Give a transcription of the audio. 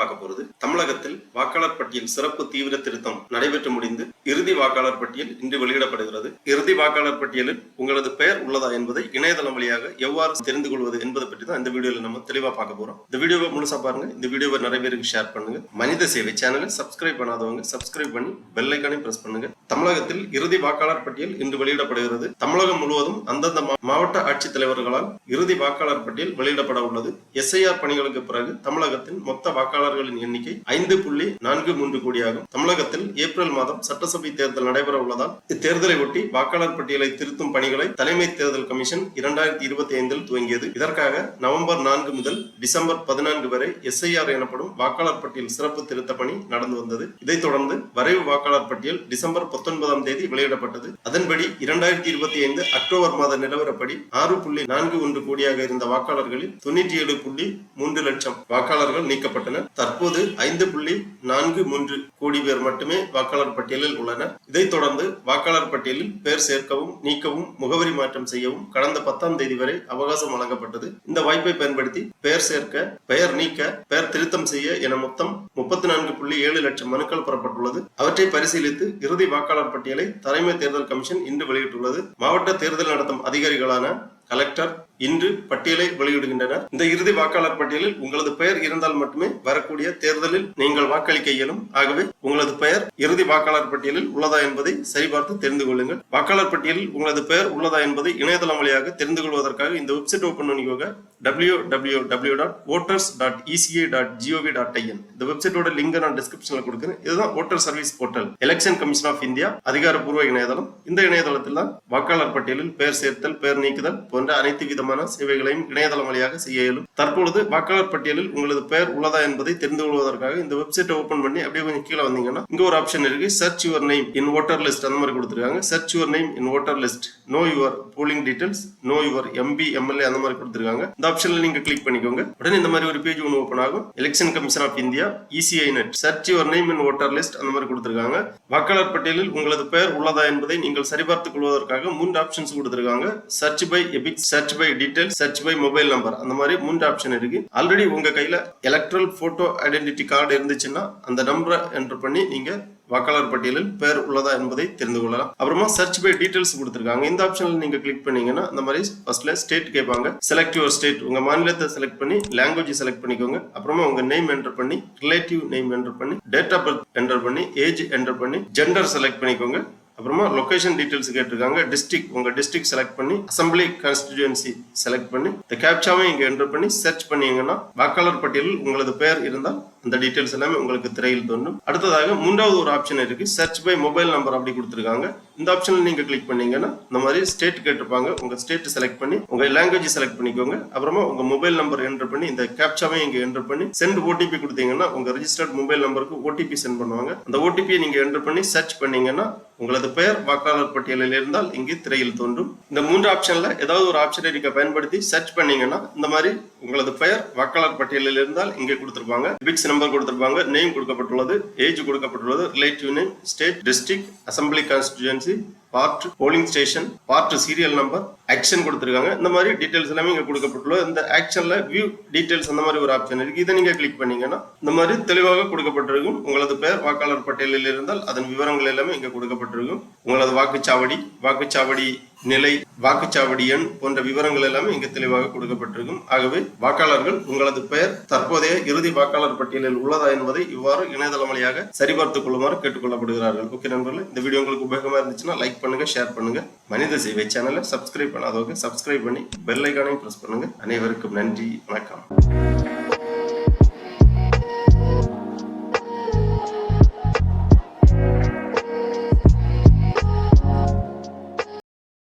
பார்க்க போறது தமிழகத்தில் வாக்காளர் பட்டியல் சிறப்பு தீவிர திருத்தம் நடைபெற்று முடிந்து இறுதி வாக்காளர் பட்டியல் இன்று வெளியிடப்படுகிறது. இறுதி வாக்காளர் பட்டியலில் உங்களது பெயர் உள்ளதா என்பதை இணையதளம் வழியாக எவ்வாறு தெரிந்து கொள்வது என்பதை பற்றி தான் இந்த வீடியோல நம்ம தெளிவா பார்க்க போறோம். இந்த வீடியோவை முழுசா பாருங்க. இந்த வீடியோவை நிறைய பேருக்கு ஷேர் பண்ணுங்க. மனித சேவை சேனலை சப்ஸ்கிரைப் பண்ணாதவங்க சப்ஸ்கிரைப் பண்ணி பெல் ஐகானை பிரஸ் பண்ணுங்க. தமிழகத்தில் இறுதி வாக்காளர் பட்டியல் இன்று வெளியிடப்படுகிறது. தமிழகம் முழுவதும் அந்தந்த மாவட்ட ஆட்சித்தலைவர்களால் இறுதி வாக்காளர் பட்டியல் வெளியிடப்பட உள்ளது. SIR பணிகளுக்கு பிறகு தமிழகத்தின் மொத்த வாக்காளர்களின் எண்ணிக்கை 5.43 கோடியாகும். தமிழகத்தில் ஏப்ரல் மாதம் சட்டசபை தேர்தல் நடைபெற உள்ளதால் இத்தேர்தலை ஒட்டி வாக்காளர் பட்டியலை திருத்தும் பணிகளை தலைமை தேர்தல் கமிஷன் 2025 துவங்கியது. இதற்காக நவம்பர் 4 முதல் டிசம்பர் 14 வரை SIR எனப்படும் வாக்காளர் பட்டியல் சிறப்பு திருத்த பணி நடந்து வந்தது. இதைத் தொடர்ந்து வரைவு வாக்காளர் பட்டியல் டிசம்பர் 19ஆம் தேதி வெளியிடப்பட்டது. அதன்படி 2025 அக்டோபர் மாத நிலவரப்படி 6.41 கோடியாக இருந்த வாக்காளர்களில் 97.3 லட்சம் வாக்காளர்கள் நீக்கப்பட்டனர். தற்போது 5.43 கோடி பேர் மட்டுமே வாக்காளர் பட்டியலில் உள்ளனர். இதைத் தொடர்ந்து வாக்காளர் பட்டியலில் பெயர் சேர்க்கவும் நீக்கவும் முகவரி மாற்றம் செய்யவும் கடந்த 10ஆம் தேதி வரை அவகாசம் வழங்கப்பட்டது. இந்த வாய்ப்பை பயன்படுத்தி பெயர் சேர்க்க, பெயர் நீக்க, பெயர் திருத்தம் செய்ய என மொத்தம் 34.7 லட்சம் மனுக்கள் பெறப்பட்டுள்ளது. அவற்றை பரிசீலித்து இறுதி வாக்காளர் பட்டியலை தலைமை தேர்தல் கமிஷன் இன்று வெளியிட்டுள்ளது. மாவட்ட தேர்தல் நடத்தும் அதிகாரிகளான கலெக்டர் இன்று பட்டியலை வெளியிடுகின்றனர். இந்த இறுதி வாக்காளர் பட்டியலில் உங்களது பெயர் இருந்தால் மட்டுமே வரக்கூடிய தேர்தலில் நீங்கள் வாக்களிக்க இயலும். ஆகவே உங்களது பெயர் இறுதி வாக்காளர் பட்டியலில் உள்ளதா என்பதை சரிபார்த்து தெரிந்து கொள்ளுங்கள். வாக்காளர் பட்டியலில் உங்களது பெயர் உள்ளதா என்பதை இணையதளம் வழியாக தெரிந்து கொள்வதற்காக இந்த வெப்சைட் ஓபன் பண்ணிக்கோங்க. www.voters.eci.gov.in. இந்த வெப்சைட்டோட லிங்க் நான் டிஸ்கிரிப்ஷன்ல கொடுக்கிறேன். இதுதான் voter service portal, election commission of India அதிகாரப்பூர்வ இணையதளம். இந்த இணையதளத்தில் தான் வாக்காளர் பட்டியலில் பெயர் சேர்த்தல், பெயர் நீக்குதல் போன்ற அனைத்து விதமான சேவைகளையும் இணையதளம் வழியாக செய்ய இயலும். தற்பொழுது வாக்காளர் பட்டியலில் உங்களது பெயர் உள்ளதா என்பதை தெரிந்து கொள்வதற்காக இந்த வெப்சைட்டை ஓபன் பண்ணி அப்படியே கொஞ்சம் கீழே வந்தீங்கன்னா இங்க ஒரு ஆப்ஷன் இருக்கு, search your name in voter list. அந்த மாதிரி கொடுத்திருக்காங்க. Search your name in voter list, know your polling details, know your MP MLA அந்த மாதிரி கொடுத்திருக்காங்க. இந்த ஆப்ஷன்ல நீங்க கிளிக் பண்ணிக்கோங்க. உடனே இந்த மாதிரி ஒரு பேஜ் ஒன்று ஓபன் ஆகும். Election commission of India ECI net search your name in voter list அந்த மாதிரி கொடுத்திருக்காங்க. வாக்காளர் பட்டியலில் உங்களது பெயர் உள்ளதா என்பதை நீங்கள் சரிபார்த்துக் கொள்வதற்காக 3 ஆப்ஷன்ஸ் கொடுத்திருக்காங்க. Search by EPIC, search by details, search by mobile number அந்த மாதிரி 3 ஆப்ஷன் இருக்கு. ஆல்ரெடி உங்க கையில எலக்ட்ரல் போட்டோ ஐடென்டிட்டி கார்டு இருந்துச்சுன்னா அந்த நம்பரை என்டர் பண்ணி நீங்க வாக்காளர் பட்டியலில் பெயர் உள்ளதா என்பதை தெரிந்து கொள்ளலாம். அப்புறமா சர்ச் பை டீடைல்ஸ் கொடுத்திருக்காங்க. இந்த ஆப்ஷன்ல நீங்க கிளிக் பண்ணீங்கன்னா இந்த மாதிரி ஃபர்ஸ்ட்ல ஸ்டேட் கேட்பாங்க. செலக்ட் யுவர் ஸ்டேட், உங்க மாநிலத்தை செலக்ட் பண்ணி லாங்குவேஜ் செலக்ட் பண்ணிக்கோங்க. அப்புறமா உங்க நேம் என்டர் பண்ணி, ரிலேட்டிவ் நேம் என்டர் பண்ணி, டேட் ஆஃப் பர்த் என்டர் பண்ணி, ஏஜ் என்டர் பண்ணி, ஜெண்டர் செலக்ட் பண்ணிக்கோங்க. அப்புறமா லொகேஷன் டீடைல்ஸ் கேட்டிருக்காங்க. டிஸ்ட்ரிக்ட், உங்க டிஸ்ட்ரிக்ட் செலக்ட் பண்ணி, அசம்பிளி கான்ஸ்டிடியூன்சி செலக்ட் பண்ணி, இந்த கேப்சாவை இங்க என்டர் பண்ணி சர்ச் பண்ணீங்கன்னா வாக்காளர் பட்டியலில் உங்களது பெயர் இருந்தால் அந்த டீடைல்ஸ் எல்லாமே உங்களுக்கு திரையில் தோன்றும். அடுத்ததாக 3வது ஒரு ஆப்ஷன் இருக்கு, சர்ச் பை மொபைல் நம்பர் அப்படி கொடுத்திருக்காங்க. இந்த ஆப்ஷன்ல நீங்க கிளிக் பண்ணீங்கன்னா இந்த மாதிரி ஸ்டேட் கேட்டிருப்பாங்க. உங்க ஸ்டேட் செலக்ட் பண்ணி, உங்க லாங்குவேஜ் செலக்ட் பண்ணிக்கோங்க. அப்புறமா உங்க மொபைல் நம்பர் என்டர் பண்ணி, இந்த கேப்சாவை இங்க என்டர் பண்ணி சென்ட் OTP கொடுத்தீங்கன்னா உங்க ரெஜிஸ்டர்ட் மொபைல் நம்பருக்கு OTP சென்ட் பண்ணுவாங்க. அந்த OTP நீங்க என்டர் பண்ணி சர்ச் பண்ணீங்கன்னா உங்களது பெயர் வாக்காளர் பட்டியலில் இருந்தால் இங்கு திரையில் தோன்றும். இந்த 3 ஆப்ஷன்ல ஏதாவது ஒரு ஆப்ஷனை நீங்க பயன்படுத்தி சர்ச் பண்ணீங்கன்னா இந்த மாதிரி உங்களது பெயர் வாக்காளர் பட்டியலில் இருந்தால் இங்கே கொடுத்திருப்பாங்க. பிக்ஸ் நம்பர் கொடுத்திருப்பாங்க, நேம் கொடுக்கப்பட்டுள்ளது, ஏஜ் கொடுக்கப்பட்டுள்ளது, relative name, state, district, assembly constituency, part, polling station, part, serial number, action கொடுத்திருக்காங்க. இந்த மாதிரி டீடைல்ஸ் எல்லாமே இங்க கொடுக்கப்பட்டுள்ளது. இந்த ஆக்ஷன்ல வியூ டீடைல்ஸ் அந்த மாதிரி ஒரு ஆப்ஷன் இருக்கு. இதை நீங்க கிளிக் பண்ணீங்கன்னா இந்த மாதிரி தெளிவாக கொடுக்கப்பட்டிருக்கும். உங்களது பெயர் வாக்காளர் பட்டியலில் இருந்தால் அதன் விவரங்கள் எல்லாமே இங்க கொடுக்கப்பட்டிருக்கும். உங்களது வாக்குச்சாவடி, வாக்குச்சாவடி நிலை, வாக்குச்சாவடி எண் போன்ற விவரங்கள் எல்லாமே இங்கு தெளிவாக கொடுக்கப்பட்டிருக்கும். ஆகவே வாக்காளர்கள் உங்களது பெயர் தற்போதைய இறுதி வாக்காளர் பட்டியலில் உள்ளதா என்பதை இவ்வாறு இணையதளம் வழியாக சரிபார்த்துக் கொள்ளுமாறு கேட்டுக்கொள்ளப்படுகிறார்கள். ஓகே நண்பர்களே, இந்த வீடியோ உங்களுக்கு உபயோகமா இருந்துச்சுன்னா லைக் பண்ணுங்க, ஷேர் பண்ணுங்க. மனித சேவை சேனலை சப்ஸ்கிரைப் பண்ணாதவங்க சப்ஸ்கிரைப் பண்ணி பெல் ஐகானையும் பிரஸ் பண்ணுங்க. அனைவருக்கும் நன்றி, வணக்கம்.